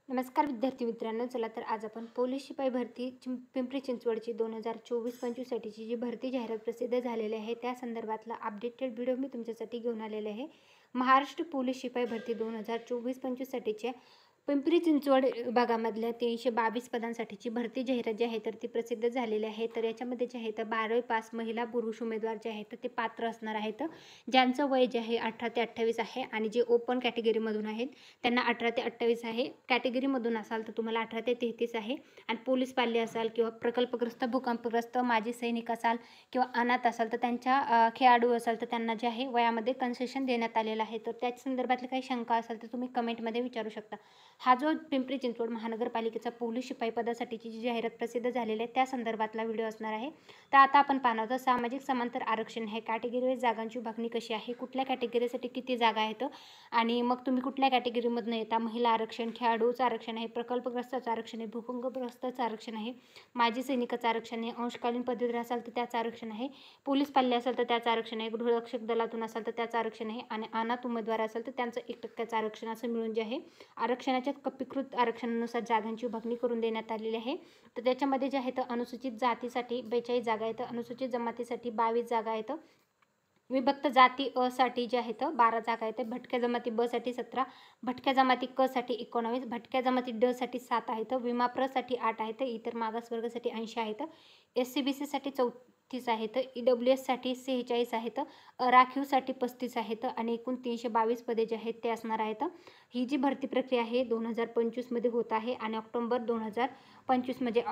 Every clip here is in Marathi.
नमस्कार विद्यार्थी मित्रांनो, चला तर आज आपण पोलीस शिपाई भरती पिंपरी चिंचवडची 2024-25 साठीची जी भरती जाहिरात प्रसिद्ध झालेली आहे त्या संदर्भातला अपडेटेड व्हिडिओ मी तुमच्यासाठी घेऊन आलेले आहे। महाराष्ट्र पोलीस शिपाई भरती 2024-25 साठीच्या पिंपरी चिंचवड विभागामधल्या 322 पदांसाठीची भरती जाहिरात जी आहे तर ती प्रसिद्ध झालेली आहे। तर याच्यामध्ये जे आहे तर 12वी पास महिला पुरुष उमेदवार जे आहेत तर ते पात्र असणार आहेत, ज्यांचं वय जे आहे 18 ते 28 आहे आणि जे ओपन कॅटेगरीमधून आहेत त्यांना 18 ते 28 आहे। कॅटेगरीमधून असाल तर तुम्हाला 18 ते 33 आहे आणि पोलीस पाल्य असाल किंवा प्रकल्पग्रस्त भूकंपग्रस्त माजी सैनिक असाल किंवा अनाथ असाल तर त्यांच्या खेळाडू असाल तर त्यांना जे आहे वयामध्ये कन्सेशन देण्यात आलेलं आहे। तर त्या संदर्भातली काही शंका असेल तर तुम्ही कमेंटमध्ये विचारू शकता। हा जो पिंपरी चिंचवड महानगरपालिकेचा पोलीस शिपाई पदासाठीची जी जाहिरात प्रसिद्ध झालेली आहे त्या संदर्भातला व्हिडिओ असणार आहे। तर आता आपण पाहणार आहोत सामाजिक समांतर आरक्षण हे कॅटेगरी वाईज जागांची विभागणी कशी आहे, कुठल्या कॅटेगरीसाठी किती जागा आहेत आणि मग तुम्ही कुठल्या कॅटेगरीमधून येता, महिला आरक्षण, खेळाडूचं आरक्षण आहे, प्रकल्पग्रस्ताचं आरक्षण आहे, भूकंपग्रस्ताचं आरक्षण आहे, माजी सैनिकाचं आरक्षण आहे, अंशकालीन पदवीधर असाल तर त्याचं आरक्षण आहे, पोलीस पाल्य असेल तर त्याचं आरक्षण आहे, गृहरक्षक दलातून असाल तर त्याचं आरक्षण आहे आणि अनाथ उमेदवार असेल तर त्यांचं 1% आरक्षण असं मिळून जे आहे आरक्षणाच्या कपीकृत आरक्षणानुसार जागांची विभागणी करून देण्यात आलेली आहे। तर त्याच्यामध्ये जे आहे तर अनुसूचित जातीसाठी 42 जागा आहेत, अनुसूचित जमातीसाठी 22 जागा आहेत, विभक्त जाती अ साठी जे आहेत 12 जागा आहेत, भटक्या जमाती ब साठी 17, भटक्या जमाती क साठी 19, भटक्या जमाती ड साठी 7 आहेत, विमा प्र साठी 8 आहेत, इतर मागासवर्गासाठी 80 आहेत, SC-BC साठी 34 आहेत, EWS साठी 46 आहेत, राखीवसाठी 35 आहेत आणि एकूण 322 पदे जे आहेत ते असणार आहेत। ही जी भरती प्रक्रिया आहे 2025 मध्ये होत आहे आणि ऑक्टोबर 2025 म्हणजे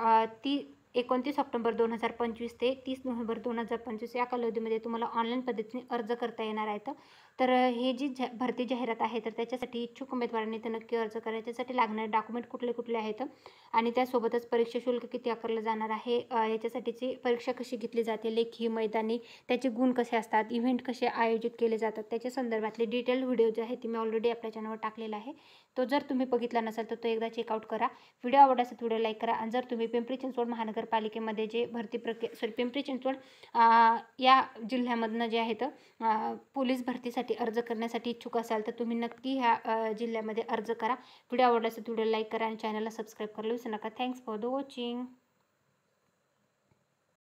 29 ऑक्टोबर 2025 ते 30 नोव्हेंबर 2025 या कालावधीमध्ये तुम्हाला ऑनलाईन पद्धतीने अर्ज करता येणार आहेत। तर हे जी भरती जाहिरात आहे तर त्याच्यासाठी इच्छुक उमेदवारांनी तर नक्की अर्ज करा। त्याच्यासाठी लागणारे डॉक्युमेंट कुठले कुठले आहेत आणि त्यासोबतच परीक्षा शुल्क किती आकारलं जाणार आहे, याच्यासाठीची परीक्षा कशी घेतली जाते, लेखी, मैदानी, त्याचे गुण कसे असतात, इव्हेंट कसे आयोजित केले जातात, त्याच्या संदर्भातले डिटेल व्हिडिओ जे आहे ती मी ऑलरेडी आपल्या चॅनलवर टाकलेला आहे। तो जर तुम्ही बघितला नसेल तर तो एकदा चेकआउट करा। व्हिडिओ आवडला असेल व्हिडिओ लाईक करा आणि जर तुम्ही पिंपरी चिंचवड महानगरपालिकेमध्ये जे भरती प्रक्रिया पिंपरी चिंचवड या जिल्ह्यामधनं जे आहेत पोलीस भरतीसाठी अर्ज करण्यासाठी इच्छुक असाल तर तुम्ही नक्की ह्या जिल्ह्यामध्ये अर्ज करा। व्हिडिओ आवडला असेल व्हिडिओ लाईक करा आणि चॅनलला सबस्क्राईब करायला विसरू नका। Thanks for the watching.